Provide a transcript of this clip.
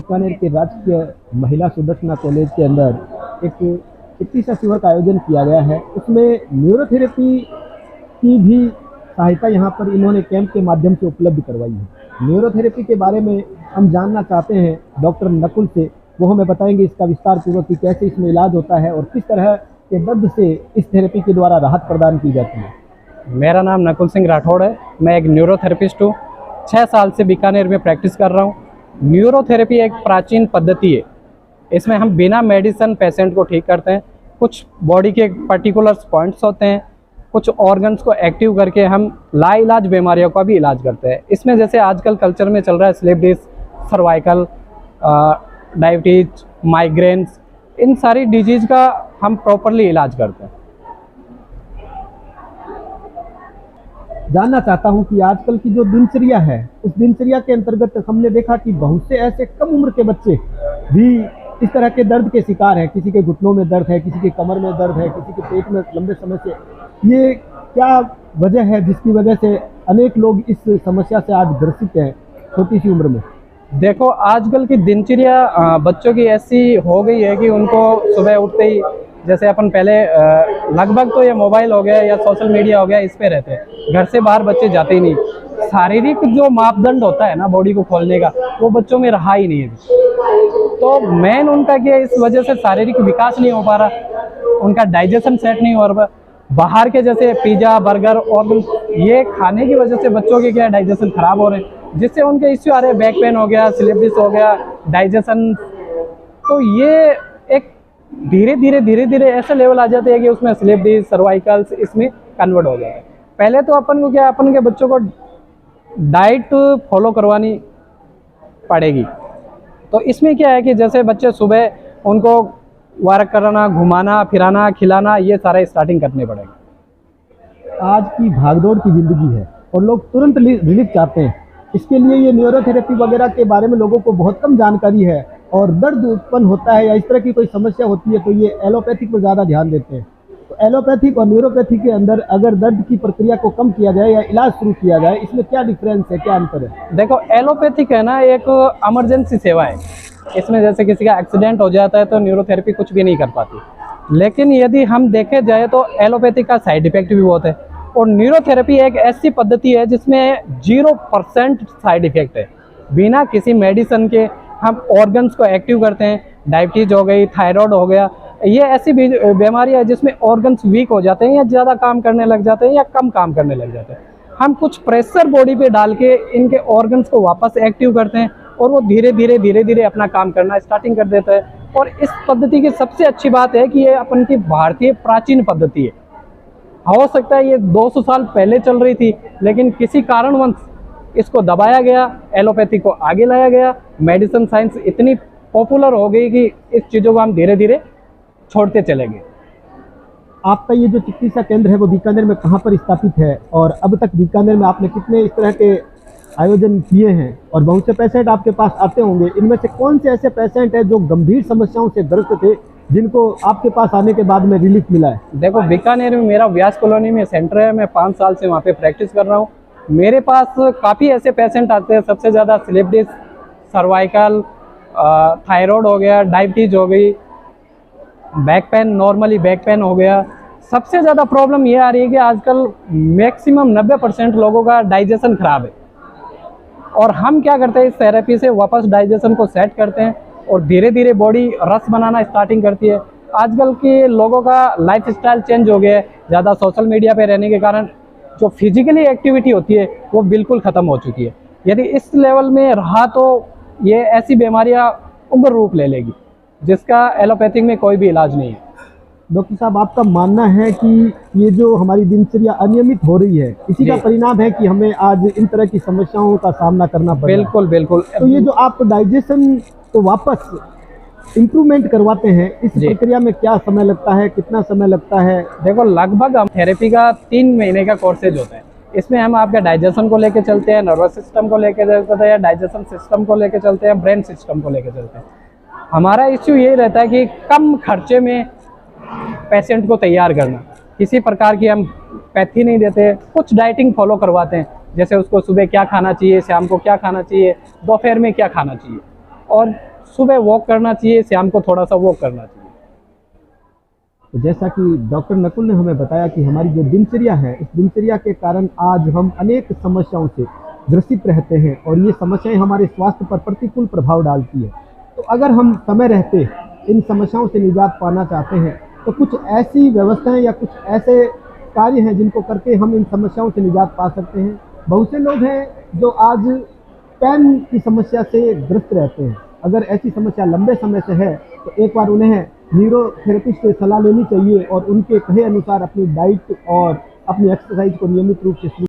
बीकानेर के राजकीय महिला सुदर्शना कॉलेज के अंदर एक चिकित्सा शिविर का आयोजन किया गया है। उसमें न्यूरोथेरेपी की भी सहायता यहाँ पर इन्होंने कैंप के माध्यम से उपलब्ध करवाई है। न्यूरोथेरेपी के बारे में हम जानना चाहते हैं डॉक्टर नकुल से। वो हमें बताएंगे इसका विस्तार पूर्वक कि कैसे इसमें इलाज होता है और किस तरह के दर्द से इस थेरेपी के द्वारा राहत प्रदान की जाती है। मेरा नाम नकुल सिंह राठौड़ है। मैं एक न्यूरोथेरेपिस्ट हूँ। 6 साल से बीकानेर में प्रैक्टिस कर रहा हूँ। न्यूरोथेरेपी एक प्राचीन पद्धति है। इसमें हम बिना मेडिसिन पेशेंट को ठीक करते हैं। कुछ बॉडी के पर्टिकुलर पॉइंट्स होते हैं, कुछ ऑर्गन्स को एक्टिव करके हम लाइलाज बीमारियों का भी इलाज करते हैं। इसमें जैसे आजकल कल्चर में चल रहा है slip disc, cervical, diabetes, migraines, इन सारी डिजीज़ का हम प्रॉपरली इलाज करते हैं। जानना चाहता हूं कि आजकल की जो दिनचर्या है उस दिनचर्या के अंतर्गत हमने देखा कि बहुत से ऐसे कम उम्र के बच्चे भी इस तरह के दर्द के शिकार हैं। किसी के घुटनों में दर्द है, किसी के कमर में दर्द है, किसी के पेट में लंबे समय से। ये क्या वजह है जिसकी वजह से अनेक लोग इस समस्या से आज ग्रसित हैं छोटी सी उम्र में? देखो, आजकल की दिनचर्या बच्चों की ऐसी हो गई है कि उनको सुबह उठते ही, जैसे अपन पहले लगभग तो ये मोबाइल हो गया या सोशल मीडिया हो गया, इस पे रहते हैं। घर से बाहर बच्चे जाते ही नहीं। शारीरिक जो मापदंड होता है ना बॉडी को खोलने का, वो बच्चों में रहा ही नहीं है। तो मेन उनका क्या, इस वजह से शारीरिक विकास नहीं हो पा रहा, उनका डाइजेशन सेट नहीं हो रहा। बाहर के जैसे पिज़्ज़ा, बर्गर और ये खाने की वजह से बच्चों के क्या डाइजेशन खराब हो रहे हैं, जिससे उनके इश्यू आ रहे हैं। बैक पेन हो गया, स्लिप डिस्क हो गया, डाइजेशन। तो ये एक धीरे धीरे ऐसे लेवल आ जाते हैं कि उसमें स्लिप डिस्क, सर्वाइकल्स इसमें कन्वर्ट हो जाते हैं। पहले तो अपन को क्या, अपन के बच्चों को डाइट फॉलो करवानी पड़ेगी। तो इसमें क्या है कि जैसे बच्चे सुबह उनको वर्क कराना, घुमाना फिराना, खिलाना, ये सारा स्टार्टिंग करने पड़ेगा। आज की भागदौड़ की जिंदगी है और लोग तुरंत रिलीफ चाहते हैं। इसके लिए ये न्यूरोथेरेपी वगैरह के बारे में लोगों को बहुत कम जानकारी है और दर्द उत्पन्न होता है या इस तरह की कोई समस्या होती है तो ये एलोपैथिक पर ज़्यादा ध्यान देते हैं। तो एलोपैथिक और न्यूरोपैथी के अंदर अगर दर्द की प्रक्रिया को कम किया जाए या इलाज शुरू किया जाए, इसमें क्या डिफरेंस है, क्या अंतर है? देखो, एलोपैथिक है ना, एक इमरजेंसी सेवा है। इसमें जैसे किसी का एक्सीडेंट हो जाता है तो न्यूरोथेरेपी कुछ भी नहीं कर पाती। लेकिन यदि हम देखे जाए तो एलोपैथिक का साइड इफेक्ट भी बहुत है और न्यूरोथेरेपी एक ऐसी पद्धति है जिसमें 0% साइड इफेक्ट है। बिना किसी मेडिसिन के हम ऑर्गन्स को एक्टिव करते हैं। डायबिटीज हो गई, थायराइड हो गया, ये ऐसी बीमारी है जिसमें ऑर्गन्स वीक हो जाते हैं या ज़्यादा काम करने लग जाते हैं या कम काम करने लग जाते हैं। हम कुछ प्रेशर बॉडी पे डाल के इनके ऑर्गन्स को वापस एक्टिव करते हैं और वो धीरे धीरे अपना काम करना स्टार्टिंग कर देता है। और इस पद्धति की सबसे अच्छी बात है कि ये अपन की भारतीय प्राचीन पद्धति है। हो सकता है ये 200 साल पहले चल रही थी, लेकिन किसी कारणवश इसको दबाया गया, एलोपैथी को आगे लाया गया। मेडिसिन साइंस इतनी पॉपुलर हो गई कि इस चीज़ों को हम धीरे धीरे छोड़ते चले गए। आपका ये जो चिकित्सा केंद्र है वो बीकानेर में कहाँ पर स्थापित है और अब तक बीकानेर में आपने कितने इस तरह के आयोजन किए हैं? और बहुत से पेशेंट आपके पास आते होंगे, इनमें से कौन से ऐसे पेशेंट हैं जो गंभीर समस्याओं से ग्रस्त थे जिनको आपके पास आने के बाद में रिलीफ मिला है? देखो, बीकानेर में मेरा व्यास कॉलोनी में सेंटर है। मैं 5 साल से वहाँ पे प्रैक्टिस कर रहा हूँ। मेरे पास काफ़ी ऐसे पेशेंट आते हैं। सबसे ज़्यादा स्लिप डिस्क, सर्वाइकल, थायराइड हो गया, डायबिटीज हो गई, back pain, normally back pain हो गया। सबसे ज़्यादा प्रॉब्लम ये आ रही है कि आजकल मैक्सिमम 90% लोगों का डाइजेशन खराब है और हम क्या करते हैं, इस थेरेपी से वापस डाइजेशन को सेट करते हैं और धीरे धीरे बॉडी रस बनाना स्टार्टिंग करती है। आजकल के लोगों का लाइफ स्टाइल चेंज हो गया है। ज़्यादा सोशल मीडिया पे रहने के कारण जो फिजिकली एक्टिविटी होती है वो बिल्कुल ख़त्म हो चुकी है। यदि इस लेवल में रहा तो ये ऐसी बीमारियां उग्र रूप ले लेगी जिसका एलोपैथिक में कोई भी इलाज नहीं है। डॉक्टर साहब, आपका मानना है कि ये जो हमारी दिनचर्या अनियमित हो रही है, इसी का परिणाम है कि हमें आज इन तरह की समस्याओं का सामना करना पड़ रहा है? बिल्कुल बिल्कुल। तो ये जो आप डाइजेशन को वापस इम्प्रूवमेंट करवाते हैं, इस प्रक्रिया में क्या समय लगता है, कितना समय लगता है? देखो, लगभग हम थेरेपी का 3 महीने का कोर्सेज होता है। इसमें हम आपके डाइजेशन को लेके चलते हैं, नर्वस सिस्टम को लेके चलते हैं, डाइजेशन सिस्टम को लेके चलते हैं, ब्रेन सिस्टम को लेके चलते हैं। हमारा इश्यू ये रहता है कि कम खर्चे में पेशेंट को तैयार करना। किसी प्रकार की हम पैथी नहीं देते, कुछ डाइटिंग फॉलो करवाते हैं। जैसे उसको सुबह क्या खाना चाहिए, शाम को क्या खाना चाहिए, दोपहर में क्या खाना चाहिए, और सुबह वॉक करना चाहिए, शाम को थोड़ा सा वॉक करना चाहिए। तो जैसा कि डॉक्टर नकुल ने हमें बताया कि हमारी जो दिनचर्या है, इस दिनचर्या के कारण आज हम अनेक समस्याओं से ग्रसित रहते हैं और ये समस्याएं हमारे स्वास्थ्य पर प्रतिकूल प्रभाव डालती है। तो अगर हम समय रहते इन समस्याओं से निजात पाना चाहते हैं तो कुछ ऐसी व्यवस्थाएं या कुछ ऐसे कार्य हैं जिनको करके हम इन समस्याओं से निजात पा सकते हैं। बहुत से लोग हैं जो आज पैन की समस्या से ग्रस्त रहते हैं। अगर ऐसी समस्या लंबे समय से है तो एक बार उन्हें न्यूरोथेरेपिस्ट से सलाह लेनी चाहिए और उनके कहे अनुसार अपनी डाइट और अपनी एक्सरसाइज को नियमित रूप से